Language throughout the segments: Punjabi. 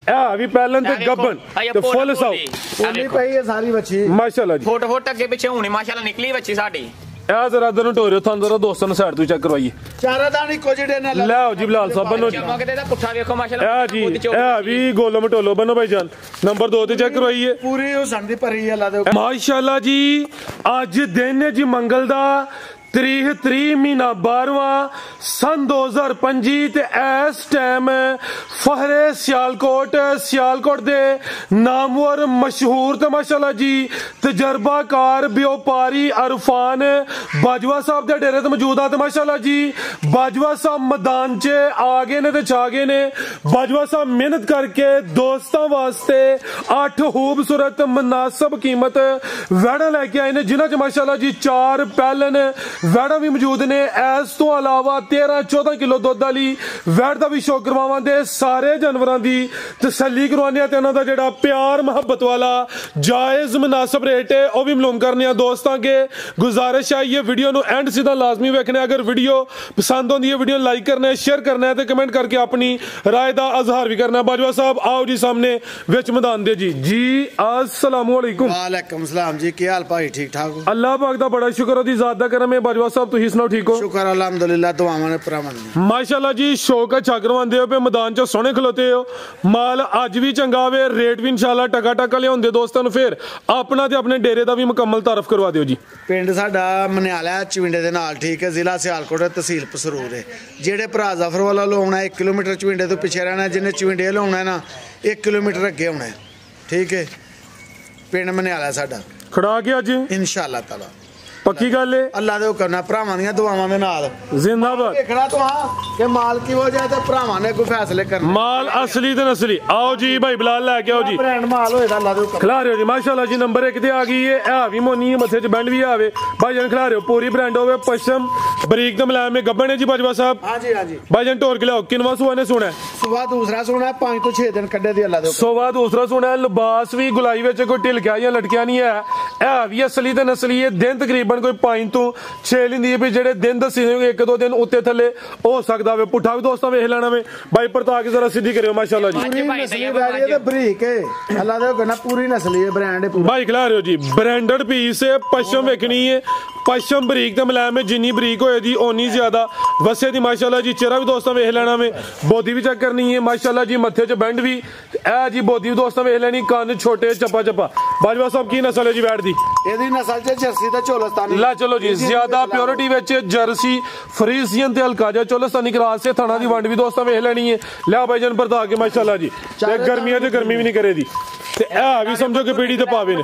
भी पहलन ते गब्बन ते फुल साउ ओली पई है सारी बच्ची माशाल्लाह जी। फुट फुट अगे पिछे हुणी माशाल्लाह निकली बच्ची साडी। ए जरा इधर टोरियो थान जरा दोस्तों ने साइड तो चेक करवाइए। चारा दानी को जेडे ना लाओ जी बिलाल साहब बनो जी। चमकदे दा पुठा देखो माशाल्लाह। ए जी ए भी गोलो मटोलो बनो भाईजान नंबर 2 ते चेक करवाइए। पूरी हुसन दी भरी अल्लाह दे माशाल्लाह जी। अज दिन है जी मंगल दा तरीह महीना 12वां सन 2025 ते इस टाइम फहरे सियालकोट दे नामवर मशहूर ते माशाल्लाह जी तजर्बाकार व्यापारी अरफान बाजवा साहब दे डेरे ते मौजूद आ। ते माशाल्लाह जी बाजवा साहब मैदान च आ गए ने ते छा गए ने। बाजवा साहब मेहनत करके दोस्तां वास्ते 8 खूबसूरत मुनासिब कीमत वैड़ा लेके आए ने जिन्हां च माशाल्लाह जी 4 पैलन वैड़ा भी मौजूद ने। इस तो अलावा 13-14 किलो दुध वाली वैड़ का भी शो करवावांगे। सारे जानवरों की तसल्ली करवाने ते उन्हां दा जेड़ा प्यार मोहब्बत वाला जायज मुनासिब रेट है वह भी मालूम करने दोस्तों के। गुजारिश है ये वीडियो नु एंड सीधा लाजमी वेखना। अगर वीडियो पसंद होंदी है वीडियो लाइक करना है शेयर करना है तो कमेंट करके अपनी राय का इजहार भी करना है। बाजवा साहब आओ जी सामने विच मैदान दे जी। जी अस्सलाम वालेकुम। वालेकुम सलाम जी की हाल भाई ठीक ठाक हो? अल्लाह पाक दा बड़ा शुक्र है ज़ात दा करम है। बाजवा साहब तुसीं सुनाओ ठीक हो? शुक्र अल्हम्दुलिल्लाह दुआवां ने भरावां माशाल्लाह जी। शौक अच्छा करवांदे हो पे मैदान च सोहने खलोते हो। माल अज भी चंगा वे रेट भी इंशाल्लाह टका टका लियाउंदे दोस्तां नूं। फिर अपना ते अपने डेरे दा भी मुकम्मल तारफ करवा दिओ जी। पिंड साडा मनियाला चविंडे दे नाल ठीक है जिला सियालकोट तहसील पसरूर है। जेड़े भरा जफर वाला लोना 1 किलोमीटर चविंडे तो पिछे रहना जिन्हें चविंडे लोना है ना 1 किलोमीटर अगे होना है ठीक है। पिंड मनियाला साडा खड़ा के अज इंशाल्लाह ताला पक्की गल है। अल्लाह दे हुक्म नाल भरावां दी दुआवां दे नाल जिंदाबाद। देखना तो हां कि माल की वजह ते भरावां ने कोई फैसले करने माल असली ते नस्ली। आओ जी भाई बिलाल लेके आओ जी। ब्रांड माल होएगा अल्लाह दे हुक्म खिला रहे हो जी माशाल्लाह जी। नंबर 1 ते आ गई है भी मोनी है मथे च बैंड भी आवे भाईजान खिला रहे हो पूरी ब्रांड होवे पश्चिम बरीक ते मुलायम में गब्बन है जी बाजवा साहब। हां जी हां जी भाईजान टोर के लाओ किनवा सुआ ने सुना है? सुबह दूसरा सुना 5 तो 6 दिन कड्डे दी अल्लाह दे हुक्म। सोवा दूसरा सुना है। लिबास भी गुलाई विच कोई ढिलकिया या लटकिया नहीं है भी असली ते नस्ली है। दिन तकरीबन कोई 5 तो 6 लिंदी है भी जेडे दिन दसी 1-2 दिन उत्ते थले हो सकदा वे। पुठा भी दोस्तों वेख लेना वे भाई परता के जरा सीधी करियो माशाल्लाह जी। पूरी नस्ली बैठी है ते बरीक है अल्लाह दे हुक्म पूरी नस्ली है ब्रांड है पूरा भाई खिला रहे हो जी। ब्रांडेड पीस है पश्चिम वेखनी है पश्चिम बरीक ते मुलायम है जिन्नी बरीक होए दी ओनी ज्यादा वसे दी माशाल्लाह जी। चेहरा भी दोस्तों वेख लेना वे बोदी भी चेक करनी है माशाल्लाह जी। मथे च बैंड भी ए जी बोदी भी दोस्तों वेख लेनी कान छोटे चप्पा चप्पा। बाजवा साहब की नस्ल है जी बैठ दी? एदी नस्ल च जर्सी ते चोलस्तानी ला चलो जी ज्यादा प्योरिटी विच जर्सी फ्रीजियन ते हल्काजा चोलस्तानी क्रॉस से थाना दी वंड भी दोस्तों वेख लेनी है। ला भाईजान परता के माशाल्लाह जी। ते गर्मियां ते गर्मी भी नहीं करे दी ते ए भी समझो कि पीढ़ी ते पावे ने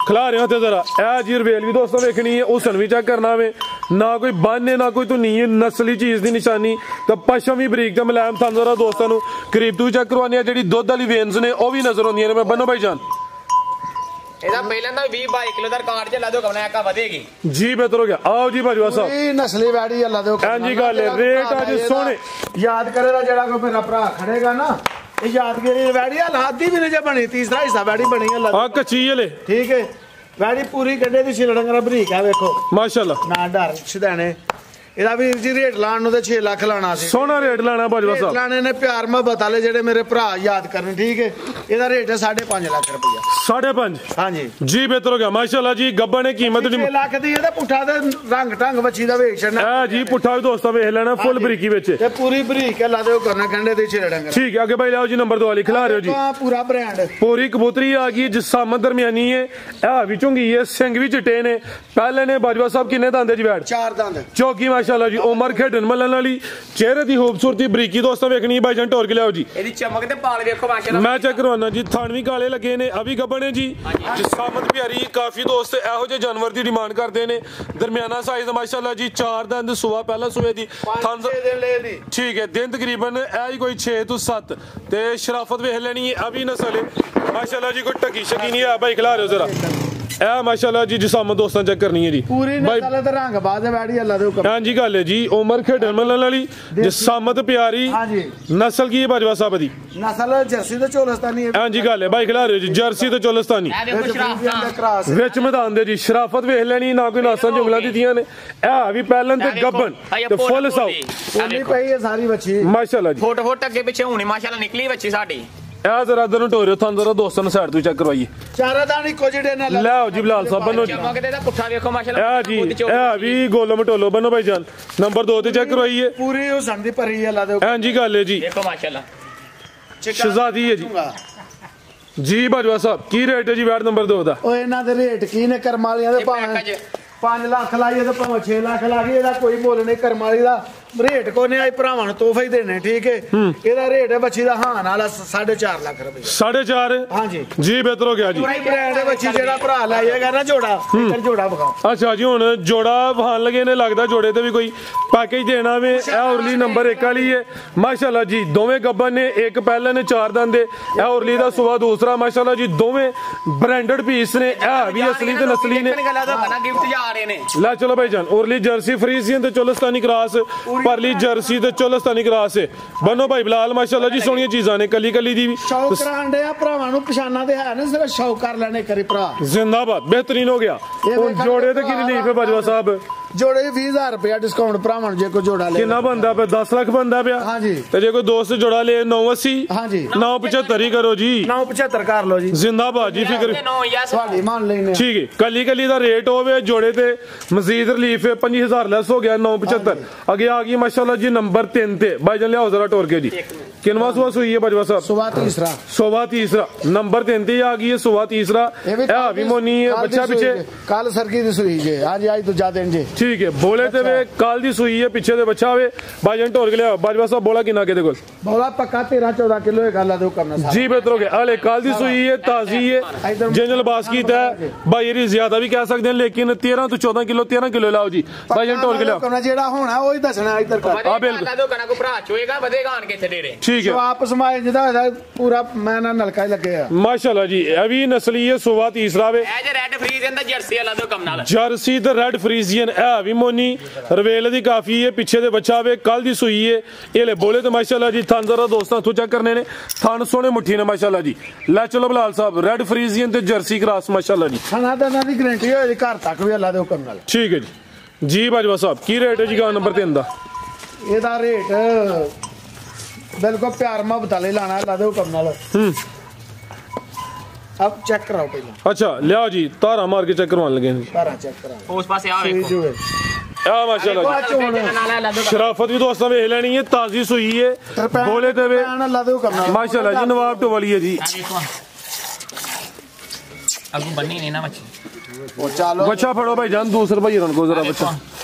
खिला रहे हो ते जरा ए जी रवेल भी दोस्तों वेखनी है हुसन भी चेक करना वे ना कोई बन है ना कोई धुनी है नस्ली चीज दी निशानी। तो पश्चिम भी बरीक ते मुलायम थान जरा दोस्तों नूं करीब तो चेक करवानी है। जेडी दुध वाली वेन्स ने ओ भी नजर आउंदियां ने। मैं बनो भाईजान ਇਹਦਾ ਪਹਿਲਾਂ ਦਾ 20-22 ਕਿਲੋ ਦਾ ਰਿਕਾਰਡ ਚੱਲਾ ਦੋ ਕਮਨਾ ਐਕਾ ਵਧੇਗੀ जी बेहतर हो गया। आओ जी बाजवा साहब ਇਹ ਨਸਲੀ ਵੈੜੀ ਅੱਲਾ ਦੇ ਹੁਕਮ जी गल है रेट आज सोने याद करेगा जेड़ा को मेरा भरा खड़ेगा ना ये यादगिरी वैड़ी हादी भी नहीं जे बनी तीसरा हिस्सा वैड़ी बनी है आ कच्ची है ले ठीक है। वैड़ी पूरी गड्ढे दी छिलड़ंगरा बरीक है वेखो माशाल्लाह ना डर छदाने ਇਹਦਾ ਵੀਰ ਜੀ ਰੇਟ ਲਾਣ ਨੂੰ ਤੇ 6 ਲੱਖ ਲਾਣਾ ਸੀ। सोना रेट लाना बाजवा साहब ਲਾਣੇ ਨੇ ਪਿਆਰ ਮੁਹੱਬਤ ਵਾਲੇ ਜਿਹੜੇ ਮੇਰੇ ਭਰਾ ਯਾਦ ਕਰਨ ठीक है। ਇਹਦਾ ਰੇਟ है 5.5 ਲੱਖ ਰੁਪਇਆ 5.5 हाँ जी जी बेहतर हो गया माशाल्लाह जी। गब्बा ने कीमत 6 ਲੱਖ ਦੀ ਇਹਦਾ ਪੁੱਠਾ ਤੇ ਰੰਗ ਢੰਗ ਵੱਛੀ ਦਾ ਵੇਖ ਛੜਨਾ ए जी पुठा भी दोस्तों वेख लेना फुल बरीकी विच ਤੇ ਪੂਰੀ ਬਰੀਕ ਲਾ ਦੇ ਕਰਨਾ ਕੰਡੇ ਦੇ ਛੇੜਾਂਗੇ ठीक है। आगे भाई लाओ जी नंबर 2 वाली खिला रहे हो जी। पूरा ब्रांड पूरी कबूतरी आ गई जिसामत दरमियानी है ए भी चुंगी है सिंग भी चिट्टे ने। पहले ने बाजवा साहब किन्ने दांदे जी बैठ 4 दंद चौकी माशाल्लाह जी। उमर खेडन मलन वाली चेहरे की खूबसूरती बरीकी दोस्तों वेखनी है। भाईजान टोर के लियाओ जी। ਇਹਦੀ ਚਮਕ ਤੇ ਪਾਲ ਵੇਖੋ ਮਾਸ਼ਾਅੱਲਾ। मैं चेक करवाना जी थान भी काले लगे ने अभी गब्बन है जी। जिसामत प्यारी काफी दोस्त एहो जे जानवर की डिमांड करते हैं। दरमियाना साइज माशाल्लाह जी 4 दंद सुआ पहला सुए दी थान ठीक है। दिन तकरीबन ए कोई 6 तो 7 ते शराफत वेख लेनी है अभी नस्ल है माशाल्लाह जी। कोई टकी शकी नहीं है भाई खिला रहे हो जरा ਇਹ ਮਾਸ਼ਾਅੱਲਾ ਜੀ ਜਿਸਾਮਤ ਦੋਸਤਾਂ ਚੈੱਕ ਕਰਨੀ ਹੈ ਜੀ ਪੂਰੀ ਨਸਲ ਤੇ ਰੰਗ ਬਾਦ ਬੈਠੀ ਅੱਲਾ ਦੇ ਹੁਕਮ ਹਾਂਜੀ ਗੱਲ ਹੈ ਜੀ ਉਮਰ ਖੇਡਣ ਮਲਣ ਵਾਲੀ ਜਿਸਾਮਤ ਪਿਆਰੀ ਹਾਂਜੀ ਨਸਲ ਕੀ ਹੈ ਬਾਜਵਾ ਸਾਹਿਬ ਦੀ ਨਸਲ ਜਰਸੀ ਤੇ ਚੋਲਸਤਾਨੀ ਹੈ ਹਾਂਜੀ ਗੱਲ ਹੈ ਬਾਈ ਖਿਲਾ ਰਹੇ ਜੀ ਜਰਸੀ ਤੇ ਚੋਲਸਤਾਨੀ ਇਹ ਦੇਖੋ ਸ਼ਰਾਫਤਾਂ ਕਰਾਸ ਵਿੱਚ ਮੈਦਾਨ ਦੇ ਜੀ ਸ਼ਰਾਫਤ ਵੇਖ ਲੈਣੀ ਨਾ ਕੋਈ ਨਾਸਾਂ ਜੁਗਲਾਂ ਦਿੱਤੀਆਂ ਨੇ ਇਹ ਵੀ ਪਹਿਲਾਂ ਤੇ ਗੱਬਨ ਤੇ ਫੁੱਲ ਸਾਊ ਉਹਨੀ ਪਈ ਹੈ ਸਾਰੀ ਬੱਚੀ ਮਾਸ਼ਾਅੱਲਾ ਜੀ ਫੋਟੋ ਫੋਟੋ ਅੱਗੇ ਪਿੱਛੇ ਹੋਣੀ ਮਾਸ਼ਾਅੱਲਾ ਨਿਕਲੀ ਬੱਚੀ ਸਾਡੀ ਇਹ ਜ਼ਰਾ ਇਧਰ ਨੂੰ ਟੋਰਿਓ ਤੁਹਾਨੂੰ ਜ਼ਰਾ ਦੋਸਤਾਂ ਨੂੰ ਸਾਈਡ ਤੋਂ ਚੈੱਕ ਕਰਵਾਈਏ ਚਾਰਾ ਦਾਣੀ ਕੁਝ ਜਿਹੜੇ ਨਾਲ ਲੈ ਆਓ ਜੀ ਬਿਲਾਲ ਸਾਹਿਬ ਬੰਨੋ ਜੀ ਚਮਕ ਦੇ ਦਾ ਪੁੱਠਾ ਵੇਖੋ ਮਾਸ਼ਾਅੱਲਾ ਇਹ ਜੀ ਇਹ ਵੀ ਗੋਲੋ ਮਟੋਲੋ ਬੰਨੋ ਭਾਈ ਜਾਨ ਨੰਬਰ 2 ਤੇ ਚੈੱਕ ਕਰਵਾਈਏ ਪੂਰੀ ਉਹ ਸੰਦੀ ਭਰੀ ਅੱਲਾ ਦੇ ਹੁਕਮ ਹਾਂਜੀ ਗੱਲ ਹੈ ਜੀ ਦੇਖੋ ਮਾਸ਼ਾਅੱਲਾ ਸ਼ਹਜ਼ਾਦੀ ਹੈ ਜੀ ਜੀ ਬਾਜਵਾ ਸਾਹਿਬ ਕੀ ਰੇਟ ਹੈ ਜੀ ਵਾਰਡ ਨੰਬਰ 2 ਦਾ ਉਹ ਇਹਨਾਂ ਦੇ ਰੇਟ ਕੀ ਨੇ ਕਰਮ ਵਾਲਿਆਂ ਦੇ ਭਾਵੇਂ 5 ਲੱਖ ਲਾਈਏ ਤੇ ਭਾਵੇਂ 6 ਲੱਖ ਲਾਈਏ ਇਹਦਾ ਕੋਈ ਮੁੱਲ ਨਹੀਂ ਕਰਮ ਵਾਲੀ ਦਾ ਰੇਟ ਕੋ ਨੇ ਆਈ ਭਰਾਵਾਂ ਨੂੰ ਤੋਹਫਾ ਹੀ ਦੇਣੇ ਠੀਕ ਹੈ ਇਹਦਾ ਰੇਟ ਹੈ ਬੱਚੀ ਦਾ ਹਾਂ ਨਾਲ 4.5 ਲੱਖ ਰੁਪਏ 4.5 ਹਾਂਜੀ ਜੀ ਬਿਹਤਰ ਹੋ ਗਿਆ ਜੀ ਪੂਰੀ ਬ੍ਰਾਂਡ ਹੈ ਬੱਚੀ ਜਿਹੜਾ ਭਰਾ ਲੈ ਜਾਏਗਾ ਨਾ ਜੋੜਾ ਇੱਧਰ ਜੋੜਾ ਵਿਖਾਓ ਅੱਛਾ ਜੀ ਹੁਣ ਜੋੜਾ ਵਹਾਨ ਲਗੇ ਨੇ ਲੱਗਦਾ ਜੋੜੇ ਤੇ ਵੀ ਕੋਈ ਪੈਕੇਜ ਦੇਣਾ ਵੇ ਇਹ ਉਰਲੀ ਨੰਬਰ 1 ਵਾਲੀ ਹੈ ਮਾਸ਼ਾਅੱਲਾ ਜੀ ਦੋਵੇਂ ਗੱਬਨ ਨੇ ਇੱਕ ਪਹਿਲੇ ਨੇ 4 ਦੰਦ ਦੇ ਇਹ ਉਰਲੀ ਦਾ ਸੁਵਾ ਦੂਸਰਾ ਮਾਸ਼ਾਅੱਲਾ ਜੀ ਦੋਵੇਂ ਬ੍ਰਾਂਡਡ ਪੀਸ ਨੇ ਇਹ ਵੀ ਅਸਲੀ ਤੇ ਨਸਲੀ ਨੇ ਗਿਫਟ ਜਾ ਰਹੇ ਨੇ ਲੈ ਚਲੋ ਭਾਈ ਜਾਨ ਉਰਲੀ ਜਰਸੀ ਫਰੀਜ਼ੀਅਨ ਤੇ ਚੋਲਸਤਾਨੀ ਕਰਾਸ ਪਰਲੀ ਜਰਸੀ ਤੇ ਚੋਲਸਤਾਨੀ ਕਰਾਸ ਹੈ ਬੰਨੋ ਭਾਈ ਬਿਲਾਲ ਮਾਸ਼ਾਅੱਲਾ ਜੀ ਸੋਹਣੀਆਂ ਚੀਜ਼ਾਂ ਨੇ ਕੱਲੀ ਕੱਲੀ ਦੀ ਵੀ ਸ਼ੌਕ ਕਰਾਣ ਦੇ ਆ ਭਰਾਵਾਂ ਨੂੰ ਪਛਾਣਾ ਤੇ ਹੈ ਨਾ ਸਿਰਫ ਸ਼ੌਕ ਕਰ ਲੈਣੇ ਕਰੀ ਭਰਾ ਜ਼ਿੰਦਾਬਾਦ ਬਿਹਤਰੀਨ ਹੋ ਗਿਆ ਹੁਣ ਜੋੜੇ ਤੇ ਕੀ ਰਿਲੀਫ ਹੈ ਬਾਜਵਾ ਸਾਹਿਬ ਜੋੜੇ 20000 ਰੁਪਏ ਡਿਸਕਾਊਂਟ ਭਰਾਵਾਂ ਨੂੰ ਜੇ ਕੋਈ ਜੋੜਾ ਲੈ ਕਿੰਨਾ ਬੰਦਾ ਪਿਆ 10 ਲੱਖ ਬੰਦਾ ਪਿਆ ਹਾਂਜੀ ਤੇ ਜੇ ਕੋਈ ਦੋਸਤ ਜੋੜਾ ਲੇ 980 ਹਾਂਜੀ 975 ਹੀ ਕਰੋ ਜੀ 975 ਕਰ ਲਓ ਜੀ ਜ਼ਿੰਦਾਬਾਦ ਜੀ ਫਿਕਰ ਤੁਹਾਡੀ ਮੰਨ ਲੈਨੇ ਠੀਕ ਹੈ ਕੱਲੀ ਕੱਲੀ ਦਾ ਰੇਟ ਹੋਵੇ ਜੋੜੇ ਤੇ ਮਜ਼ੀਦ ਰਿਲੀਫ 25000 ਲੈਸ ਹੋ ਗਿਆ 975 ਅੱਗੇ ਆ ਗਈ ਮਾਸ਼ਾਅੱਲਾ ਜੀ ਨੰਬਰ 3 ਤੇ ਭਾਈ ਜਾਨ ਲਿਆਓ ਜ਼ਰਾ ਟੋਰ ਕੇ ਜੀ ਕਿੰਨਵਾ ਸੁਆ ਸੂਈ ਹੈ ਬਾਜਵਾ ਸਾਹਿਬ ਸੁਵਾ ਤੀਸਰਾ ਨੰਬਰ 3 ਤੇ ਆ ਗਈ ਹੈ ਸੁਵਾ ਤੀਸਰਾ ਇਹ ਵੀ ਮੋਨੀ ਹੈ ਬੱਚਾ ਪਿੱਛੇ ਕੱਲ ਸਰਗੀ ਦੀ ਸੂਈ ਜੇ ਅੱਜ ਤੋਂ ਜਾ ਦੇਣ ਜੇ ਠੀਕ ਹੈ ਬੋਲੇ ਤੇ ਵੇ ਕੱਲ ਦੀ ਸੂਈ ਹੈ ਪਿੱਛੇ ਦੇ ਬੱਚਾ ਹੋਵੇ ਭਾਈ ਜਾਨ ਟੋਰ ਕੇ ਲਿਆਓ ਬਾਜਵਾ ਸਾਹਿਬ ਬੋਲਾ ਕਿੰਨਾ ਕਿਤੇ ਕੋਲ ਬੋਲਾ ਪੱਕਾ 13-14 ਕਿਲੋ ਇਹ ਗੱਲ ਆ ਦੋ ਕਰਨਾ ਜੀ ਬਿਹਤਰ ਹੋ ਗਿਆ ਹਲੇ ਕੱਲ ਦੀ ਸੂਈ ਹੈ ਤਾਜ਼ੀ ਹੈ ਜਿੰਨ ਲਿਬਾਸ ਕੀਤਾ ਹੈ ਭਾਈ ਇਹਦੀ ਜ਼ਿਆਦਾ ਵੀ ਕਹਿ ਸਕਦੇ ਹਾਂ ਲੇਕਿਨ 13 ਤੋਂ 14 ਕਿਲੋ 13 ਕਿਲੋ ਲਾਓ ਜੀ ਭਾਈ ਜਾਨ ਟੋਰ ਕੇ ਲਿਆਓ ਜਿਹੜਾ ਹੋਣਾ ਉਹ ਹੀ ਦੱਸਣਾ ਇੱਧਰ ਕਰ ਆ ਬਿਲਕੁਲ ਕੋ ਭਰਾ ਚੋਏਗਾ ਵਧੇਗਾ ਆਣ ਕੇ ਇੱਥੇ ਡੇਰੇ ਠੀਕ ਹੈ ਵਾਪਸ ਮਾਏ ਜਿਹਦਾ ਹੋਇਆ ਪੂਰਾ ਮੈਂ ਨਾ ਨਲਕਾ ਹੀ ਲੱਗਿਆ ਮਾਸ਼ਾਅੱਲਾ ਜੀ ਇਹ ਵੀ ਨਸਲੀ ਹੈ ਸੁਵਾ ਤੀਸਰਾ ਵੇ ਇਹ ਜੇ ਰੈੱਡ ਫਰੀਜ਼ੀਅਨ ਦਾ ਜਰਸੀ ਵਾਲਾ ਦੋ ਕੰਮ ਨਾਲ ਜਰਸੀ ਤੇ ਰੈੱਡ ਫਰੀਜ਼ੀਅਨ ਇਹ ਵੀ ਮੋਨੀ ਰਵੇਲ ਦੀ ਕਾਫੀ ਹੈ ਪਿੱਛੇ ਦੇ ਬੱਚਾ ਵੇ ਕੱਲ ਦੀ ਸੂਈ ਹੈ ਇਹ ਲੈ ਬੋਲੇ ਤੇ ਮਾਸ਼ਾਅੱਲਾ ਜੀ ਥਣ ਜ਼ਰਾ ਦੋਸਤਾਂ ਤੋਂ ਚੈੱਕ ਕਰਨੇ ਨੇ ਥਣ ਸੋਹਣੇ ਮੁੱਠੀ ਨੇ ਮਾਸ਼ਾਅੱਲਾ ਜੀ ਲੈ ਚਲੋ ਬਲਾਲ ਸਾਹਿਬ ਰੈੱਡ ਫਰੀਜ਼ੀਅਨ ਤੇ ਜਰਸੀ ਕ੍ਰਾਸ ਮਾਸ਼ਾਅੱਲਾ ਜੀ ਖਾਣਾ ਦਾ ਦੀ ਗਾਰੰਟੀ ਹੋਏ ਘਰ ਤੱਕ ਵੀ ਅੱਲਾ ਦੇ ਹੁਕਮ ਨਾਲ ਠੀਕ ਹੈ ਜੀ ਜੀ ਬਾਜਵਾ ਸਾਹਿਬ ਕੀ ਰੇਟ ਹੈ ਜੀ ਗਾ ਨੰਬਰ 3 ਦਾ ਇਹਦਾ ਰੇਟ ਬਿਲਕੁਲ ਪਿਆਰ ਮੁਹੱਬਤ ਵਾਲੇ ਲਾਣਾ ਅੱਲਾ ਦੇ ਹੁਕਮ ਨਾਲ अब चेक कराओ पहले अच्छा लियाओ जी तारा मार के चेक करवाने लगे तारा चेक कराओ उस पासे आ देखो आ माशाल्लाह शराफत भी दोस्तों वेख लेनी है ताजी सुई है बोले ते वे माशाल्लाह जी नवाब तो वाली है जी अब बन्नी नहीं ना मच्छी ओ चलो बच्चा फड़ो भाई जान दूसरे भाई रन को जरा बच्चा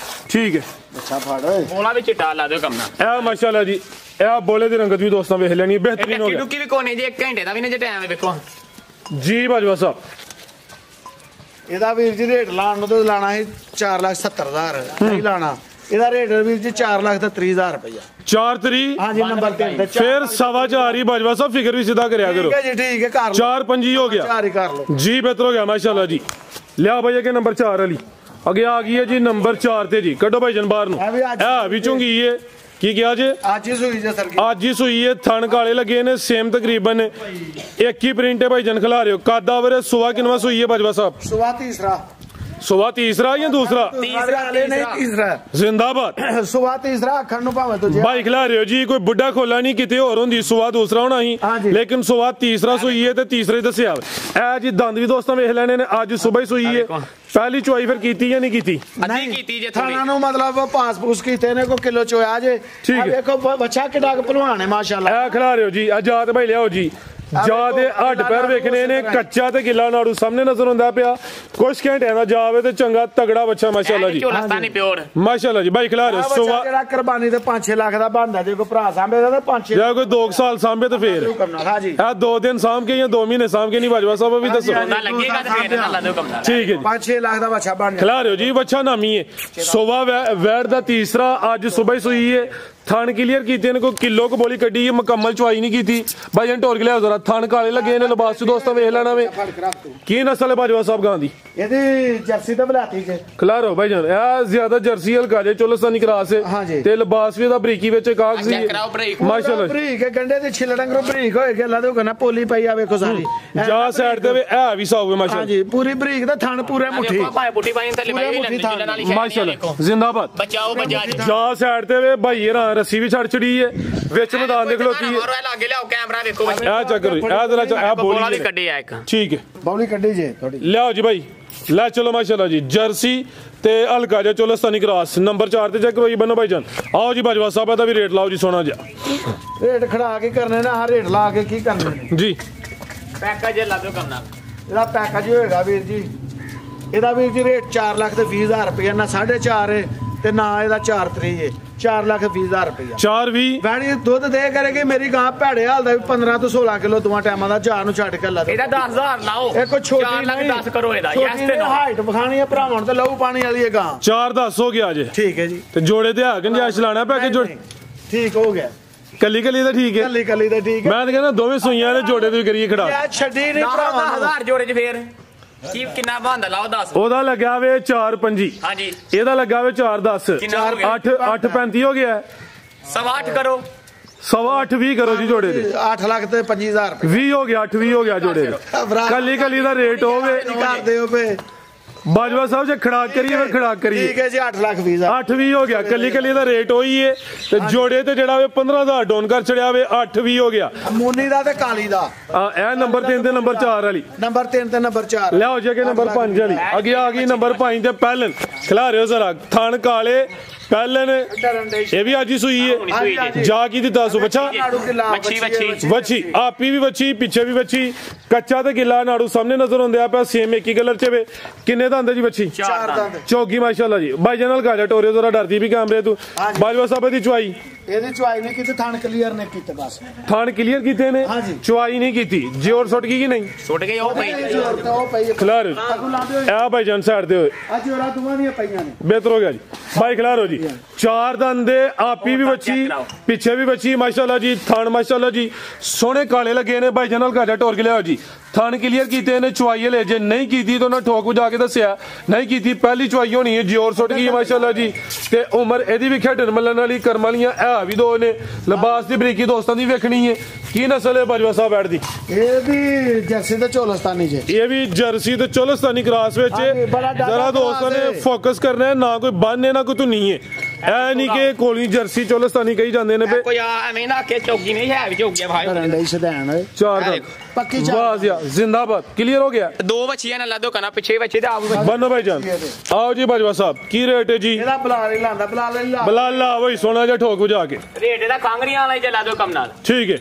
ठीक है अच्छा फाड़ो बोला भी चिट्टा ला दो कम ना ए माशाल्लाह जी ए बोले दी रंगत भी दोस्तों वेख लेनी बेहतरीन हो गया की भी कोने जे 1 घंटे दा भी नहीं जे टाइम है देखो जी बाजवा साहब ਇਹਦਾ ਵੀਰ ਜੀ ਰੇਟ ਲਾਣ ਨੂੰ ਤੇ ਲਾਣਾ ਸੀ 4,70,000 ਨਹੀਂ ਲਾਣਾ ਇਹਦਾ ਰੇਟ ਵੀਰ ਜੀ 4,30,000 ਰੁਪਇਆ 4 3 ਹਾਂਜੀ ਨੰਬਰ 3 ਤੇ फिर 4.25 ही बाजवा साहब फिगर भी सीधा करया करो ठीक है जी ठीक है कर लो 4 5 ही हो गया 4 ही कर लो जी बेहतर हो गया माशाल्लाह जी लिया भैया के नंबर 4 वाली आगे आ गई है जी नंबर 4 ते जी कड्डो भाई जन बाहर नु है भी चुंगी है की क्या जे आज ही सुई जे सर आज ही सुई है थन काले लगे ने सेम तकरीबन एक ही प्रिंट है भाई जन खिला रहे हो कादा वरे सुवा किनवा सुई है बाजवा साहब सुवा तीसरा सुवा तीसरा या दूसरा नहीं तीसरा जिंदाबाद सुवा तीसरा अखर नु भावे तुझे भाई खिला रहे हो जी कोई बुढ़ा खोला नहीं किते और होंदी सुवा दूसरा होना ही लेकिन सुवा तीसरा सुई है ते तीसरे दसिया ए जी दंद भी दोस्तों वेख लेने ने आज सुबह ही सुई है पहली चुआई फिर कीती या नहीं कीती नहीं कीती जे थाना नु मतलब पास पूस कीते ने को किलो चोया जे ठीक है देखो बच्चा किडा पहलवान है माशाल्लाह ए खिला रहे हो जी आज जात भाई लियाओ जी जादे हड पैर वेखने ने कच्चा ते गिला नाड़ू सामने नजर आंदा पिया कुछ घंटे दा जावे ते चंगा तगड़ा बच्चा माशाल्लाह जी चोलस्तानी प्योर माशाल्लाह जी भाई खिला रहे हो सुवा जेड़ा कुर्बानी ते 5-6 लाख दा बनदा जे को भरा सांभे दा 5-6 या कोई 2 साल सांभे ते फिर हां जी ए 2 दिन सांभ के या 2 महीने सांभ के नहीं बाजवा साहब भी दसो ना लगेगा ते फिर अल्लाह दे हुक्म नाल ठीक है 5-6 लाख दा बच्चा बन खिला रहे हो जी बच्चा नामी है सुबह वैड दा तीसरा आज सुबह ही सुई है थान क्लियर कीते ने, कोई किलो को बोली कड्डी, मुकम्मल चुआई नहीं की थी भाई जन टोर के लिया जरा। थान काले लगे ने, लिबास दोस्तों वेख लेना वे की नस्ल है बाजवा साहब गां दी? ਇਹਦੀ ਜਰਸੀ ਤਾਂ ਬਲਾਤੀ ਜੇ खिलारो भाई जान ए ज्यादा जर्सी हल्का जे चोलस्तानी क्रॉस है हाँ जी। ते लिबास भी दा बरीकी विच काग सी माशाल्लाह ਬਰੀਕ ਹੈ, ਗੰਡੇ ਦੇ ਛਿੱਲੜਾਂ ਕਰੋ ਬਰੀਕ ਹੋਏ ਕੇ ਲਾ ਦੋ ਕਨਾ ਪੋਲੀ ਪਈ ਆ ਵੇਖੋ ਸਾਰੀ जा साइड ते वे ए भी साव है माशाल्लाह। ਹਾਂਜੀ ਪੂਰੀ ਬਰੀਕ ਦਾ ਥਣ ਪੂਰੇ ਮੁੱਠੀ ਭਾਵੇਂ ਪੁੱਟੀ ਪਾਈ ਥੱਲੇ ਮੈਂ ਵੀ ਲੈਂਦੀ ਜਿੱਲੇ ਨਾਲ ਹੀ माशाल्लाह जिंदाबाद। ਬਚਾਓ ਬਚਾ ਜੀ जा साइड ते वे भाई रा रस्सी भी छड़ छड़ी है विच मैदान दे खलोती है। ਮਾਰੋ ਇਹ ਲਾਗੇ ਲਿਆਓ ਕੈਮਰਾ ਵੇਖੋ ਬੱਚਾ ए चेक करो ए जरा ए ਬੋਲਾ ਵੀ बोली ਕੱਢੀ ਆ ਇੱਕ ठीक है ਬੌਲੀ ਕੱਢੀ ਜੇ ਥੋੜੀ लियाओ जी भाई लै चलो माशाल्लाह जी। जर्सी ते हल्का जा चोलस्तानी क्रॉस नंबर 4 ते चेक करो जी बनो भाई जान। आओ जी बाजवा साहब दा भी रेट लाओ जी सोना जा ਰੇਟ ਖੜਾ ਕੇ ਕਰਨੇ ਨਾ, ਹਰ ਰੇਟ ਲਾ ਕੇ ਕੀ ਕਰਨੇ ਨੇ जी। ਪੈਕੇਜ ਲਾ ਦਿਓ ਕਰਨਾ ਇਹਦਾ ਪੈਕੇਜ ਹੋਏਗਾ ਵੀਰ ਜੀ, ਇਹਦਾ ਵੀਰ ਜੀ ਰੇਟ 4 ਲੱਖ ਤੇ 20,000 ਰੁਪਏ ਨਾ 4.5 ਹੈ ਤੇ ਨਾ ਇਹਦਾ 4 ਤਰੀਕ ਹੈ 4,20,000 ਰੁਪਏ 4 भी ਵੈਣੀ ਦੁੱਧ ਦੇ ਕਰੇਗੀ ਮੇਰੀ ਗਾਂ ਭੈੜੇ ਹਾਲ ਦਾ ਵੀ 15 ਤੋਂ 16 ਕਿਲੋ ਦੋਵਾਂ ਟਾਈਮਾਂ ਦਾ ਜਾਨ ਨੂੰ ਛੱਡ ਕੇ ਲਾ ਦੇ। ਇਹਦਾ 10,000 ਲਾਓ ਇਹ ਕੋਈ ਛੋਟੀ 4 ਲੱਖ 10 ਕਰੋ ਇਹਦਾ ਛੋਟੀ ਯੈਸ ਤੇ ਨੋ ਹਾਈਟ ਵਿਖਾਣੀ ਹੈ ਭਰਾਵਾਂ ਨੂੰ ਤੇ ਲਹੂ ਪਾਣੀ ਵਾਲੀ ਹੈ ਗਾਂ। 4-10 हो गया जे ਠੀਕ ਹੈ ਜੀ, ਤੇ ਜੋੜੇ ਤੇ ਆ ਗੰਜਾਇਸ਼ ਲਾਣਾ ਪੈ ਕੇ ਜੋੜ ਠੀਕ ਹੋ ਗਿਆ, ਕੱਲੀ ਕੱਲੀ ਤਾਂ ਠੀਕ ਹੈ। ਕੱਲੀ ਕੱਲੀ ਦਾ ਠੀਕ ਹੈ। ਮੈਂ ਤਾਂ ਕਹਿੰਦਾ ਦੋਵੇਂ ਸੂਈਆਂ ਨੇ ਜੋੜੇ ਤੇ ਵੀ ਕਰੀਏ ਖੜਾ। ਯਾ ਛੱਡੀ ਨਹੀਂ ਭਰਾਵਾਂ ਨੂੰ। 10,000 ਜੋੜੇ ਚ ਫੇਰ ਕੀ ਕਿੰਨਾ ਬੰਦਾ ਲਾਓ 10 ਉਹਦਾ ਲੱਗਾ ਵੇ 4-5 ਹਾਂਜੀ ਇਹਦਾ ਲੱਗਾ ਵੇ 4-10 ਕਿੰਨਾ ਹੋ ਗਿਆ? 8-35 ਹੋ ਗਿਆ। 8.5 ਕਰੋ 8.20 ਕਰੋ ਜੀ ਜੋੜੇ ਦੇ 8 ਲੱਖ ਤੇ 25,000 ਰੁਪਏ 20 ਹੋ ਗਿਆ 8-20 ਹੋ ਗਿਆ ਜੋੜੇ ਦੇ। ਕੱਲੀ ਕੱਲੀ ਦਾ ਰੇਟ ਹੋਵੇ ਕਰਦੇ ਹੋ ਪਏ। ਬਾਜਵਾ ਸਾਹਿਬ ਜੇ ਖੜਾਕ ਕਰੀਏ ਫਿਰ ਖੜਾਕ ਕਰੀਏ। ਠੀਕ ਹੈ ਜੀ 8,20,000 8-20 ਹੋ ਗਿਆ ਕੱਲੀ ਕੱਲੀ ਦਾ ਰੇਟ ਹੋਈ ਏ ਤੇ ਜੋੜੇ ਤੇ ਜਿਹੜਾ ਵੇ 15,000 ਡਾਊਨ ਕਰ ਛੜਿਆ ਵੇ 8-20 ਹੋ ਗਿਆ। ਮੋਨੀ ਦਾ ਤੇ ਕਾਲੀ ਦਾ ਇਹ ਨੰਬਰ 3 ਤੇ ਨੰਬਰ 4 ਵਾਲੀ ਨੰਬਰ 3 ਤੇ ਨੰਬਰ 4 ਲਿਆਓ ਜੇ ਕਿ ਨੰਬਰ 5 ਵਾਲੀ ਅੱਗੇ ਆ ਗਈ ਨੰਬਰ 5 ਤੇ ਪਹਿਲਨ ਖਿਲਾ ਰਿਓ ਜ਼ਰਾ ਥਣ ਕਾਲੇ ਪਹਿਲਨ ਇਹ ਵੀ ਅੱਜ ਹੀ ਸੂਈ ਹੈ ਜਾ ਕੀ ਦਿੱਤਾ ਸੂ ਬੱਚਾ ਵੱਛੀ ਆਪੀ ਵੀ ਵੱਛੀ ਪਿੱਛੇ ਵੀ ਵੱਛੀ ਕੱਚਾ ਤੇ ਗਿੱਲਾ ਨਾੜੂ ਸਾਹਮਣੇ ਨਜ਼ਰ ਆਉਂਦੇ ਆ ਪਿਆ ਸੇਮ ਇੱਕ ਹੀ ਕਲਰ ਚ ਵੇ ਕਿੰਨੇ ਦਾ ਆਂਦੇ ਜੀ ਵੱਛੀ 4 ਦੰਦ ਚੌਗੀ ਮਾਸ਼ਾਅੱਲਾ ਜੀ ਬਾਈ ਜਨਲ ਗਾਜਾ ਟੋਰੇ ਜ਼ਰਾ ਡਰਦੀ ਵੀ ਕੈਮਰੇ ਤੂੰ ਬਾਜਵਾ ਸਾਹਿਬ ਦੀ ਚੁਆਈ ਇਹਦੀ ਚੁਆਈ ਨਹੀਂ ਕੀਤੀ ਥਣ ਕਲੀਅਰ ਨੇ ਕੀਤੇ ਬਸ ਥਣ ਕਲੀਅਰ ਕੀਤੇ ਨੇ ਚੁਆਈ ਨਹੀਂ ਕੀਤੀ ਜੋਰ ਸੁੱਟ ਗਈ ਕਿ ਨਹੀਂ ਸੁੱਟ ਗਈ ਉਹ ਪਈ ਉਹ ਪਈ ਖਿਲਾਰ ਆ ਭਾਈ ਜਨ ਸਾਈਡ ਤੇ ਹੋਏ ਅੱਜ ਹੋਰਾ ਦੋਵਾਂ ਦੀਆਂ ਪਈਆਂ ਨੇ ਬਿਹਤਰ ਹੋ ਗਿਆ ਜੀ ਭਾਈ ਖਿਲਾਰੋ ਜੀ 4 ਦੰਦ ਦੇ ਆਪੀ ਵੀ ਬੱਚੀ ਪਿੱਛੇ ਵੀ ਬੱਚੀ ਮਾਸ਼ਾਅੱਲਾ ਜੀ ਥਣ ਮਾਸ਼ਾਅੱਲਾ ਜੀ ਸੋਹਣੇ ਕਾਲੇ ਲੱਗੇ ਨੇ ਭਾਈ ਜਨਲ ਗਾਜਾ ਟੋਰ ਕੇ ਲਿਆਓ ਜੀ ਥਣ ਕਲੀਅਰ ਕੀਤੇ ਨੇ ਚੁਆਈ ਲੈ ਜੇ ਨਹੀਂ ਕੀਤੀ ਤਾਂ ਉਹਨਾਂ ਠੋਕ ਵਜਾ ਕੇ ਦੱਸਿਆ ਨਹੀਂ ਕੀਤੀ ਪਹਿਲੀ ਚੁਆਈ ਹੋਣੀ ਹੈ ਜੋਰ ਸੁੱਟ ਗਈ ਮਾਸ਼ਾਅੱਲਾ ਜੀ ਤੇ ਉਮਰ ਇਹਦੀ ਵੀ ਖੇਡਣ ਮੱਲਣ ਵਾਲੀ ਕਰਮ ਵਾਲੀਆਂ ਇਹ ਵੀ ਦੋ ਨੇ ਲਿਬਾਸ ਦੀ ਬਰੀਕੀ ਦੋਸਤਾਂ ਦੀ ਵੇਖਣੀ ਹੈ ਕੀ ਨਸਲ ਹੈ ਬਾਜਵਾ ਸਾਹਿਬ ਬੈਠ ਦੀ ਇਹ ਵੀ ਜਰਸੀ ਤੇ ਚੋਲਸਤਾਨੀ ਜੇ ਇਹ ਵੀ ਜਰਸੀ ਤੇ ਚੋਲਸਤਾਨੀ ਕ੍ਰਾਸ ਵਿੱਚ ਜਰਾ ਦੋਸਤਾਂ ਨੇ ਫੋਕਸ ਕਰਨਾ ਹੈ ਨਾ ਕੋਈ ਬੰਨ ਹੈ ਨਾ ਕੋਈ ਧੁਨੀ ਹੈ ਐ ਨਹੀਂ ਕਿ ਕੋਲੀ ਜਰਸੀ ਚੋਲਸਤਾਨੀ ਕਹੀ ਜਾਂਦੇ ਨੇ ਬੇ ਕੋਈ ਐਵੇਂ ਨਾ ਕਿ ਚੌਗੀ ਨਹੀਂ ਹੈ ਵੀ ਚੌਗੀਆਂ ਭਾਈ ਡੰਡੇ ਸਦੈਣ ਓਏ 4 ਦਾ ਪੱਕੀ ਵਾਹ ਜੀ ਜਿੰਦਾਬਾਦ ਕਲੀਅਰ ਹੋ ਗਿਆ ਦੋ ਬੱਚੀਆਂ ਨਾਲ ਲਾ ਦੋ ਕਨਾ ਪਿੱਛੇ ਬੱਚੇ ਤੇ ਆਪ ਬੰਨੋ ਭਾਈ ਜਾਨ ਆਓ ਜੀ ਬਾਜਵਾ ਸਾਹਿਬ ਕੀ ਰੇਟ ਹੈ ਜੀ ਇਹਦਾ ਬਲਾਲ ਹੀ ਲਾਂਦਾ ਬਲਾਲ ਹੀ ਲਾ ਬਲਾਲਾ ਬਈ ਸੋਨਾ ਜਿਹਾ ਠੋਕ ਵਜਾ ਕੇ ਰੇਟ ਇਹਦਾ ਕਾਂਗਰੀਆਂ ਵਾਲਾ ਹੀ ਚਲਾ ਦੋ ਕੰਮ ਨਾਲ ਠੀਕ ਹੈ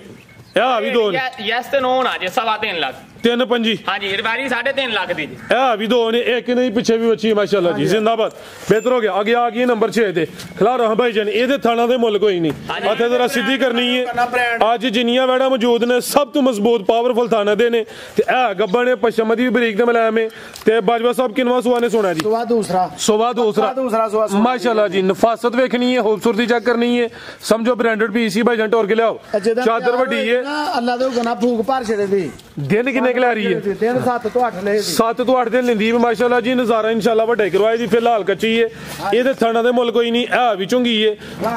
ਇਹ ਵੀ ਦੋ ਨੇ ਯੈਸ ਤੇ ਨੋ ਨਾ ਜੇ 3.5 ਲੱਖ 3-5 ਹਾਂਜੀ ਰਿਵਾਰੀ 3.5 ਲੱਖ ਦੀ ਜੀ ਇਹ ਵੀ ਦੋ ਨੇ ਇੱਕ ਨਹੀਂ ਪਿੱਛੇ ਵੀ ਬੱਚੀ ਮਾਸ਼ਾਅੱਲਾ ਜੀ ਜ਼ਿੰਦਾਬਾਦ ਬਿਹਤਰ ਹੋ ਗਿਆ ਅੱਗੇ ਆ ਗਈ ਨੰਬਰ 6 ਤੇ ਖਿਲਾ ਰਹਾ ਭਾਈ ਜਾਨ ਇਹਦੇ ਥਾਣਾ ਦੇ ਮੁੱਲ ਕੋਈ ਨਹੀਂ ਇੱਥੇ ਜ਼ਰਾ ਸਿੱਧੀ ਕਰਨੀ ਹੈ ਅੱਜ ਜਿੰਨੀਆਂ ਵੈੜਾਂ ਮੌਜੂਦ ਨੇ ਸਭ ਤੋਂ ਮਜ਼ਬੂਤ ਪਾਵਰਫੁਲ ਥਾਣਾ ਦੇ ਨੇ ਤੇ ਇਹ ਗੱਬਾਂ ਨੇ ਪਸ਼ਮ ਦੀ ਬਰੀਕ ਤੇ ਮਲਾਮ ਹੈ ਤੇ ਬਾਜਵਾ ਸਾਹਿਬ ਕਿੰਨਵਾ ਸੁਆ ਨੇ ਸੋਣਾ ਜੀ ਸੁਆ ਦੂਸਰਾ ਮਾਸ਼ਾਅੱਲਾ ਜੀ ਨਫਾਸਤ ਵੇਖਣੀ ਹੈ ਖੂਬਸੂਰਤੀ ਚੈੱਕ ਕਰਨੀ ਹੈ ਸਮਝੋ ਬ੍ਰਾਂਡਡ ਪੀਸ ਹੀ ਭਾਈ ਜਾਨ ਟੋਰ ਕੇ ਲਿਆਓ ਚਾਦਰ ਵੱਡੀ ਹੈ ਅੱਲਾ ਦੇ ਗਨਾ ਭੂਖ ਭਰ ਛੜੇ ਦੀ ਦਿਨ ਕਿੰਨੇ ਕਲਾ ਰਹੀ ਹੈ ਦਿਨ 7 ਤੋਂ 8 ਲੈ 7 ਤੋਂ 8 ਦਿਨ ਲੈਂਦੀ ਵੀ ਮਾਸ਼ਾਅੱਲਾ ਜੀ ਨਜ਼ਾਰਾ ਇਨਸ਼ਾਅੱਲਾ ਵੱਡੇ ਕਰਵਾਏ ਦੀ ਫਿਲਹਾਲ ਕੱਚੀ ਹੈ ਇਹਦੇ ਥਾਣਾ ਦੇ ਮੁੱਲ ਕੋਈ ਨਹੀਂ ਆ ਵੀ ਚੁੰਗੀ ਹੈ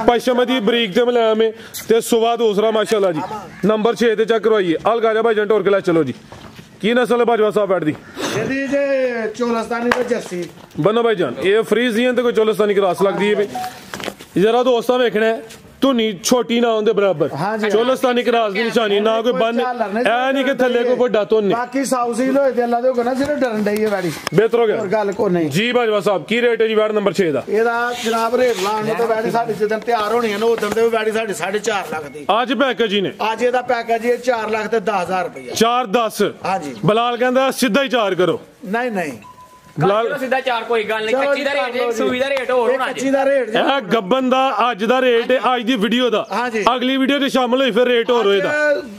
ਪਸ਼ਮ ਦੀ ਬਰੀਕ ਤੇ ਮਲਾਮ ਹੈ ਤੇ ਸੁਵਾ ਦੂਸਰਾ ਮਾਸ਼ਾਅੱਲਾ ਜੀ ਨੰਬਰ 6 ਤੇ ਚੈੱਕ ਕਰਵਾਈਏ ਅਲਗਾਜਾ ਭਾਈ ਜੰਟੋਰ ਕੇ ਲੈ ਚਲੋ ਜੀ ਕੀ ਨਸਲ ਹੈ ਬਾਜਵਾ ਸਾਹਿਬ ਬੈਠਦੀ ਇਹਦੀ ਜੇ ਚੋਲਸਤਾਨੀ ਤੇ ਜਰਸੀ ਬੰਨੋ ਭਾਈ ਜਾਨ ਇਹ ਫਰੀਜ਼ੀਅਨ ਤੇ ਕੋਈ ਚੋਲਸਤਾਨੀ ਕ੍ਰਾਸ ਲੱਗਦੀ ਹੈ ਜਰਾ ਦੋਸਤਾਂ ਵੇਖਣਾ ਧੁਨੀ ਛੋਟੀ ਨਾ ਹੁੰਦੇ ਬਰਾਬਰ ਚੋਲਸਤਾਨੀ ਕ੍ਰਾਸ ਦੀ ਨਿਸ਼ਾਨੀ ਨਾ ਕੋਈ ਬੰਨ ਐ ਨਹੀਂ ਕਿ ਥੱਲੇ ਕੋਈ ਵੱਡਾ ਧੁਨ ਨਹੀਂ ਬਾਕੀ ਸਾਊਸੀਲ ਹੋਏ ਤੇ ਅੱਲਾ ਦੇ ਕੋਨਾ ਸਿਰ ਡਰਨ ਡਈ ਹੈ ਵੈੜੀ ਬਿਹਤਰ ਹੋ ਗਿਆ ਹੋਰ ਗੱਲ ਕੋ ਨਹੀਂ ਜੀ ਬਾਜਵਾ ਸਾਹਿਬ ਕੀ ਰੇਟ ਹੈ ਜੀ ਵੈੜ ਨੰਬਰ 6 ਦਾ ਇਹਦਾ ਜਨਾਬ ਰੇਟ ਲਾਣ ਨੂੰ ਤੇ ਵੈੜੀ ਸਾਡੀ ਜਦੋਂ ਤਿਆਰ ਹੋਣੀ ਹੈ ਨਾ ਉਦੋਂ ਤੇ ਵੈੜੀ ਸਾਡੀ 4.5 ਲੱਖ ਦੀ ਅੱਜ ਪੈਕੇਜ ਹੀ ਨੇ ਅੱਜ ਇਹਦਾ ਪੈਕੇਜ ਇਹ 4 ਲੱਖ ਤੇ 10,000 ਰੁਪਏ 4-10 ਹਾਂਜੀ ਬਲਾਲ ਕਹਿੰਦਾ ਸਿੱਧਾ ਹੀ 4 ਕਰੋ ਨਹੀਂ ਚਲੋ ਸਿੱਧਾ 4 ਕੋਈ ਗੱਲ ਨਹੀਂ। ਕੱਚੀ ਦਾ ਰੇਟ ਜੇ ਸੂਈ ਦਾ ਰੇਟ ਹੋਰ ਹੋਣਾ ਜੀ। ਕੱਚੀ ਦਾ ਰੇਟ ਇਹ ਗੱਬਨ ਦਾ ਅੱਜ ਦਾ ਰੇਟ ਹੈ, ਅੱਜ ਦੀ ਵੀਡੀਓ ਦਾ। ਅਗਲੀ ਵੀਡੀਓ ਤੇ ਸ਼ਾਮਲ ਹੋਈ ਫਿਰ ਰੇਟ ਹੋਰ ਹੋਏਗਾ।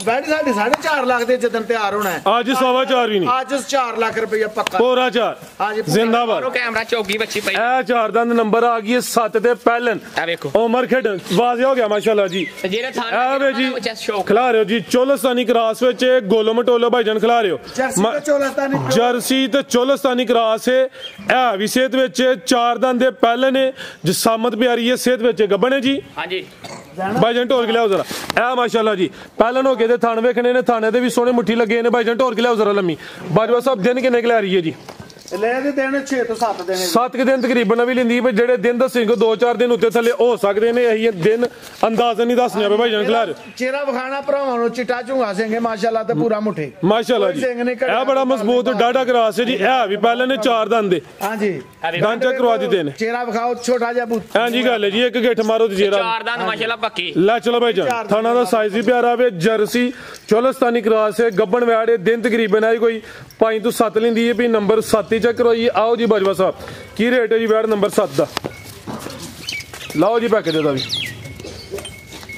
ਵੈਡ ਸਾਡੀ 4.5 ਲੱਖ ਦੇ ਜਦੋਂ ਤਿਆਰ ਹੋਣਾ ਹੈ। ਅੱਜ 4.25 ਵੀ ਨਹੀਂ, ਅੱਜ 4 ਲੱਖ ਰੁਪਇਆ ਪੱਕਾ ਪੂਰਾ 4। ਹਾਂਜੀ ਜ਼ਿੰਦਾਬਾਦ। ਕੈਮਰਾ ਚੌਕੀ ਬੱਚੀ ਪਈ। ਇਹ 4 ਦੰਦ ਨੰਬਰ ਆ ਗਈ 7 ਤੇ ਪਹਿਲਨ। ਇਹ ਵੇਖੋ ਉਮਰ ਖੇਡ ਵਾਜ਼ਿਆ ਹੋ ਗਿਆ ਮਾਸ਼ਾਅੱਲਾ ਜੀ। ਜਿਹੜੇ ਥਾਂ ਆਵੇ ਜੀ ਖਿਲਾ ਰਹੇ ਹੋ ਜੀ ਚੋਲਸਤਾਨੀ ਕਰਾਸ ਵਿੱਚ ਗੋਲੋ ਮਟੋਲੋ ਭਾਈਜਾਨ ਖਿਲਾ ਰਹੇ ਹੋ। ਜਰਸੀ ਤੇ ਚੋਲਸਤਾਨੀ ਕਰਾਸ ਹੈ। ਇਹ ਵੀ ਸਿਹਤ ਵਿੱਚ 4 ਦੰਦ ਦੇ ਪਹਿਲਨ ਹੈ। ਜਸਾਮਤ ਪਿਆਰੀ ਹੈ, ਸਿਹਤ ਵਿੱਚ ਗੱਬਣ ਹੈ ਜੀ। ਹਾਂਜੀ ਭਾਈਜਾਨ ਢੋਲ ਕੇ ਲਿਆਓ ਜ਼ਰਾ। ਇਹ ਮਾਸ਼ਾਅੱਲਾ ਜੀ ਪਹਿਲਨ ਹੋ ਕੇ ਤੇ ਥਣ ਵੇਖਣੇ ਨੇ, ਥਾਣੇ ਦੇ ਵੀ ਸੋਹਣੇ ਮੁੱਠੀ ਲੱਗੇ ਨੇ। ਭਾਈਜਾਨ ਢੋਲ ਕੇ ਲਿਆਓ ਜ਼ਰਾ ਲੰਮੀ। ਬਾਜਵਾ ਸਾਹਿਬ ਦਿਨ ਕਿੰਨੇ ਕਿ ਲੈ ਰਹੀ ਹੈ ਜੀ? ਲੈ ਦੇ ਦੇਣ 6 ਤੋਂ 7 ਦਿਨ 7 ਦਿਨ ਤਕਰੀਬਨ ਵੀ ਲੈਂਦੀ ਹੈ। ਜਿਹੜੇ ਦਿਨ ਦੱਸੇਂਗੇ 2-4 ਦਿਨ ਉੱਤੇ ਥੱਲੇ ਹੋ ਸਕਦੇ ਨੇ। ਇਹੀ ਦਿਨ ਅੰਦਾਜ਼ਾ ਨਹੀਂ ਦੱਸਣੇ ਪਏ ਭਾਈਜਾਨ ਖਿਲਾ ਰਹੇ। ਚਿਹਰਾ ਵਿਖਾਣਾ ਭਰਾਵਾਂ ਨੂੰ ਚਿੱਟਾ ਝੁੰਗਾ ਸਿੰਘੇ ਮਾਸ਼ਾਅੱਲਾ ਤੇ ਪੂਰਾ ਮੁੱਠੀ ਮਾਸ਼ਾਅੱਲਾ ਜੀ। ਇਹ ਬੜਾ ਮਜ਼ਬੂਤ ਡਾਢਾ ਕਰਾਸ ਹੈ ਜੀ। ਇਹ ਵੀ ਪਹਿਲੇ ਨੇ 4 ਦੰਦ ਦੇ ਹਾਂਜੀ ਦੰਦ ਚੈੱਕ ਕਰਵਾ ਦਿੱਤੇ ਨੇ। ਚਿਹਰਾ ਵਿਖਾਓ ਛੋਟਾ ਜਿਹਾ ਬੂਤ। ਹਾਂਜੀ ਗੱਲ ਹੈ ਜੀ। ਇੱਕ ਗਿੱਠ ਮਾਰੋ ਤੇ ਚਿਹਰਾ 4 ਦੰਦ ਮਾਸ਼ਾਅੱਲਾ ਪੱਕੀ। ਲੈ ਚਲੋ ਭਾਈਜਾਨ ਥਾਣਾ ਦਾ ਸਾਈਜ਼ ਵੀ ਪਿਆਰਾ ਵੇ। ਜਰਸੀ ਚੋਲਸਤਾਨੀ ਕਰਾਸ ਹੈ, ਗੱਬਣ ਵੈੜ ਦਿਨ ਤਕਰੀਬਨ ਆਈ ਕੋਈ 5 ਤੋਂ 7 ਲੈਂਦੀ ਹੈ। ਵੀ ਨੰਬਰ 7 ਹੀ ਚੈੱਕ ਕਰਵਾਈਏ। ਆਓ ਜੀ ਬਾਜਵਾ ਸਾਹਿਬ ਕੀ ਰੇਟ ਹੈ ਜੀ ਵੈੜ ਨੰਬਰ 7 ਦਾ? ਲਾਓ ਜੀ ਪੈਕੇਜ ਦਾ ਵੀ।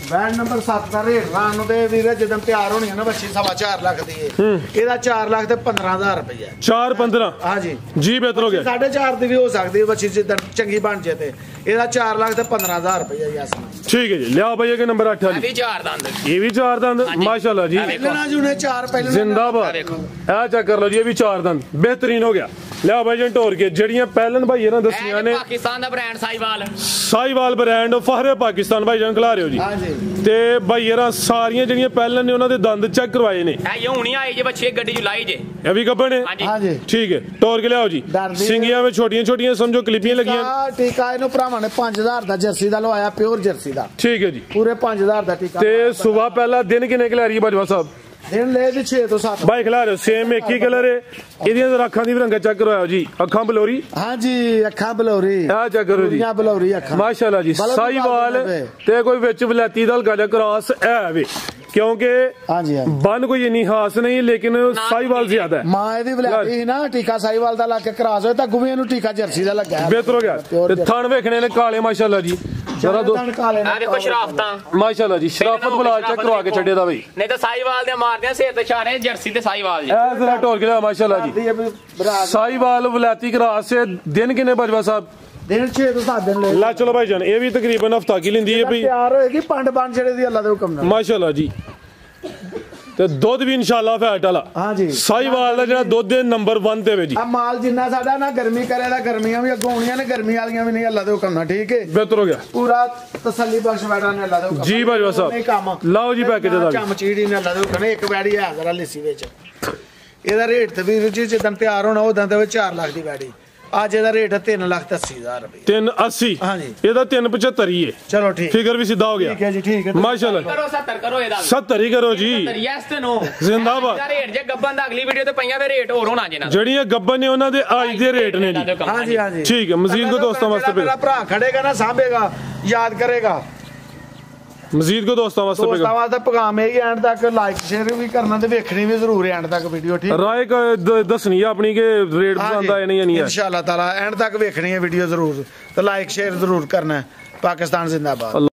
ਵੈਡ ਨੰਬਰ 7 ਦਾ ਰੇਟ ਰਾਨ ਨੂੰ ਤੇ ਵੀਰੇ ਜਦੋਂ ਤਿਆਰ ਹੋਣੀ ਹੈ ਨਾ ਬੱਚੀ 4.25 ਲੱਖ ਦੀ ਹੈ। ਇਹਦਾ 4 ਲੱਖ ਤੇ 15,000 ਰੁਪਇਆ। 4-15 ਹਾਂਜੀ ਜੀ ਬਿਹਤਰ ਹੋ ਗਿਆ। 4.5 ਦੀ ਵੀ ਹੋ ਸਕਦੀ ਹੈ ਬੱਚੀ ਜਿੱਦਾਂ ਚੰਗੀ ਬਣ ਜੇ ਤੇ। ਇਹਦਾ 4 ਲੱਖ ਤੇ 15,000 ਰੁਪਇਆ ਯਾਸ। ਠੀਕ ਹੈ ਜੀ। ਲਿਆਓ ਭਈਆ ਕੇ ਨੰਬਰ 8 ਵਾਲੀ। 4 ਦੰਦ ਇਹ ਵੀ 4 ਦੰਦ ਮਾਸ਼ਾਅੱਲਾ ਜੀ। ਪਹਿਲਾਂ ਜੁਨੇ 4 ਪਹਿਲਾਂ ਜ਼ਿੰਦਾਬਾਦ। ਇਹ ਚੈੱਕ ਕਰ ਲਓ ਜੀ। ਇਹ ਵੀ 4 ਦੰਦ ਬਿਹਤਰੀਨ ਹੋ ਗਿਆ। ਲਿਆਓ ਭਾਈ ਜਨ ਢੋਰ ਕੇ ਜਿਹੜੀਆਂ ਪਹਿਲਨ ਭਾਈ ਇਹਨਾਂ ਦੱਸੀਆਂ ਨੇ ਪਾਕਿਸਤਾਨ ਦਾ ਬ੍ਰਾਂਡ ਸਾਈਵਾਲ ਬ੍ਰਾਂਡ ਫਹਰੇ ਪਾਕਿਸਤਾਨ ਭਾਈ ਜਨ ਖਿਲਾ ਰਹੇ ਹੋ ਜੀ। ਤੇ ਭਾਈ ਯਾਰਾਂ ਸਾਰੀਆਂ ਜਿਹੜੀਆਂ ਪਹਿਲਨ ਨੇ ਉਹਨਾਂ ਦੇ ਦੰਦ ਚੈੱਕ ਕਰਵਾਏ ਨੇ। ਇਹ ਹੁਣੀ ਆਏ ਜੇ ਬੱਚੇ ਗੱਡੀ ਚ ਲਾਈ ਜੇ। ਇਹ ਵੀ ਗੱਬਣ ਹੈ। ਹਾਂਜੀ ਠੀਕ ਹੈ। ਢੋਰ ਕੇ ਲਿਆਓ ਜੀ। ਸਿੰਗੀਆਂ ਵਿੱਚ ਛੋਟੀਆਂ ਛੋਟੀਆਂ ਸਮਝੋ ਕਲਿੱਪੀਆਂ ਲੱਗੀਆਂ। ਟੀਕਾ ਇਹਨੂੰ ਭਰਾਵਾਂ ਨੇ 5000 ਦਾ ਜਰਸੀ ਦਾ ਲਵਾਇਆ, ਪਿਓਰ ਜਰਸੀ ਦਾ। ਠੀਕ ਹੈ ਜੀ। ਪੂਰੇ 5000 ਦਾ ਟੀਕਾ। ਤੇ ਸਵੇਰ ਪਹਿਲਾ ਦਿਨ ਕਿੰਨੇ ਕਿ ਲੈ ਰਹੀ ਹੈ ਬਾਜਵਾ ਸਾਹਿਬ? ਦਿਨ ਲੈ ਜੀ 6 ਤੋਂ 7 ਬਾਈ ਖਿਲਾ ਰਹੇ ਸੇਮ ਇੱਕ ਹੀ ਕਲਰ ਹੈ। ਇਹਦੀਆਂ ਅੱਖਾਂ ਦੀ ਵੀ ਰੰਗਾ ਚੈੱਕ ਕਰਵਾਓ ਜੀ। ਅੱਖਾਂ ਬਲੌਰੀ। ਹਾਂਜੀ ਅੱਖਾਂ ਬਲੌਰੀ। ਆ ਚੈੱਕ ਕਰੋ ਜੀ। ਬਲੌਰੀ ਅੱਖਾਂ ਮਾਸ਼ਾਅੱਲਾ ਜੀ। ਸਾਈਵਾਲ ਤੇ ਕੋਈ ਵਿੱਚ ਵਲੈਤੀ ਦਾ ਹਲਕਾ ਜਿਹਾ ਕ੍ਰਾਸ ਹੈ ਵੇ ਕਿਉਂਕਿ ਹਾਂਜੀ ਬਨ ਕੋਈ ਇੰਨੀ ਖਾਸ ਨਹੀਂ ਲੇਕਿਨ ਸਾਈਵਾਲ ਜ਼ਿਆਦਾ ਹੈ। ਮਾਂ ਇਹਦੀ ਵਲੈਤੀ ਸੀ ਨਾ ਟੀਕਾ ਸਾਈਵਾਲ ਦਾ ਲਾ ਕੇ ਕ੍ਰਾਸ ਹੋਇਆ ਤਾਂ ਗੁਵੀਆਂ ਨੂੰ ਟੀਕਾ ਜਰਸੀ ਦਾ ਲੱਗਾ। ਬਿਹਤਰ ਹੋ ਗਿਆ। ਤੇ ਥਣ ਵੇਖਣੇ ਨੇ ਕਾਲੇ ਮਾਸ਼ਾਅੱਲਾ ਜੀ। ਜਰਾ ਦੋ ਆ ਦੇਖੋ ਸ਼ਰਾਫਤਾਂ ਮਾਸ਼ਾਅੱਲਾ ਜੀ। ਸ਼ਰਾਫਤ ਬੁਲਾ ਚੈੱਕ ਕਰਵਾ ਕੇ ਛੱਡੇ ਦਾ ਬਈ। ਨਹੀਂ ਤਾਂ ਸਾਈਵਾਲ ਦੇ ਮਾਰਦੇ ਸਿਰ ਤੇ ਛਾਰੇ ਜਰਸੀ ਤੇ ਸਾਈਵਾਲ ਜੀ। ਇਹ ਜ਼ਰਾ ਢੋਲ ਕੇ ਲਿਆ ਮਾਸ਼ਾਅੱਲਾ ਜੀ। ਸਾਈਵਾਲ ਵਲੈਤੀ ਕ੍ਰਾਸ ਸੇ ਦਿਨ ਕਿੰਨੇ ਬਾਜਵਾ ਸਾਹਿਬ? ਦਿਨ 6 ਤੋਂ 7 ਦਿਨ ਲੈ ਚਲੋ ਭਾਈ ਜਾਨ। ਇਹ ਵੀ ਤਕਰੀਬਨ ਹਫਤਾ ਕੀ ਲੈਂਦੀ ਹੈ ਬਈ। ਤਿਆਰ ਹੋਏਗੀ ਪੰਡ ਬਣ ਜਿਹੜੇ ਦੀ ਅੱਲਾ ਦੇ ਹੁਕਮ ਨਾਲ ਮਾਸ਼ਾਅੱਲਾ ਜੀ। ਤੇ ਦੁੱਧ ਵੀ ਇਨਸ਼ਾਅੱਲਾ ਫੈਟ ਵਾਲਾ। ਹਾਂਜੀ ਸਾਈਵਾਲ ਦਾ ਜਿਹੜਾ ਦੁੱਧ ਹੈ ਨੰਬਰ 1 ਤੇ ਵੇ ਜੀ। ਆ ਮਾਲ ਜਿੰਨਾ ਸਾਡਾ ਨਾ ਗਰਮੀ ਕਰੇ ਦਾ ਗਰਮੀਆਂ ਵੀ ਅੱਗੋਂ ਆਉਣੀਆਂ ਨੇ, ਗਰਮੀ ਵਾਲੀਆਂ ਵੀ ਨਹੀਂ ਅੱਲਾ ਦੇ ਹੁਕਮ ਨਾਲ। ਠੀਕ ਹੈ ਬਿਹਤਰ ਹੋ ਗਿਆ। ਪੂਰਾ ਤਸੱਲੀ ਬਖਸ਼ ਬੈਠਾ ਨੇ ਅੱਲਾ ਦੇ ਹੁਕਮ ਜੀ ਬਾਜਵਾ ਸਾਹਿਬ। ਲਾਓ ਜੀ ਪੈਕੇਜ ਦਾ ਚਮਚੀੜੀ ਨੇ ਅੱਲਾ ਦੇ ਹੁਕਮ। ਇੱਕ ਵੈੜੀ ਹੈ ਜ਼ਰਾ ਲਿੱਸੀ ਵਿੱਚ। ਇਹਦਾ ਰੇਟ ਤੇ ਵੀ ਜੀ ਜਦੋਂ ਤਿਆਰ ਹੋਣਾ ਉਦੋਂ ਤੇ 4 ਲੱਖ ਦੀ ਵੈੜੀ। ਅੱਜ ਇਹਦਾ ਰੇਟ ਹੈ 3,80,000 ਰੁਪਏ। 380 ਹਾਂਜੀ। ਇਹਦਾ 375 ਹੀ ਹੈ। ਚਲੋ ਠੀਕ ਫਿਗਰ ਵੀ ਸਿੱਧਾ ਹੋ ਗਿਆ। ਠੀਕ ਹੈ ਜੀ ਠੀਕ ਹੈ ਮਾਸ਼ਾਅੱਲਾ। ਕਰੋ 70 ਕਰੋ ਇਹਦਾ 70 ਹੀ ਕਰੋ ਜੀ। ਯੈਸ ਤੇ ਨੋ ਜ਼ਿੰਦਾਬਾਦ। ਇਹਦਾ ਰੇਟ ਜੇ ਗੱਬਨ ਦਾ ਅਗਲੀ ਵੀਡੀਓ ਤੇ ਪਈਆਂ ਫੇ ਰੇਟ ਹੋਰ ਹੋਣਾ ਜਿਹਨਾਂ ਜਿਹੜੀਆਂ ਗੱਬਨ ਨੇ ਉਹਨਾਂ ਦੇ ਅੱਜ ਦੇ ਰੇਟ ਨੇ ਜੀ। ਹਾਂਜੀ ਹਾਂਜੀ ਠੀਕ ਹੈ। ਮਜ਼ੀਦ ਕੋ ਦੋਸਤਾਂ ਵਾਸਤੇ ਮੇਰਾ ਭਰਾ ਖੜੇਗਾ ਨਾ ਸਾਂਭੇਗਾ ਯਾਦ ਕਰੇਗਾ। ਮਜ਼ੀਦ ਕੋ ਦੋਸਤਾਂ ਵਾਸਤੇ ਪੈਗਾਮ ਇਹ ਐਂਡ ਤੱਕ ਲਾਈਕ ਸ਼ੇਅਰ ਵੀ ਕਰਨਾ ਤੇ ਵੇਖਣੀ ਵੀ ਜ਼ਰੂਰ ਐਂਡ ਤੱਕ ਵੀਡੀਓ। ਠੀਕ ਰਾਏ ਦੱਸਣੀ ਆ ਆਪਣੀ ਕਿ ਰੇਟ ਪਸੰਦ ਆਏ ਨਹੀਂ ਨਹੀਂ ਇਨਸ਼ਾਅੱਲਾ ਤਾਲਾ ਐਂਡ ਤੱਕ ਵੇਖਣੀ ਹੈ ਵੀਡੀਓ ਜ਼ਰੂਰ ਤੇ ਲਾਈਕ ਸ਼ੇਅਰ ਜ਼ਰੂਰ ਕਰਨਾ। ਪਾਕਿਸਤਾਨ ਜ਼ਿੰਦਾਬਾਦ।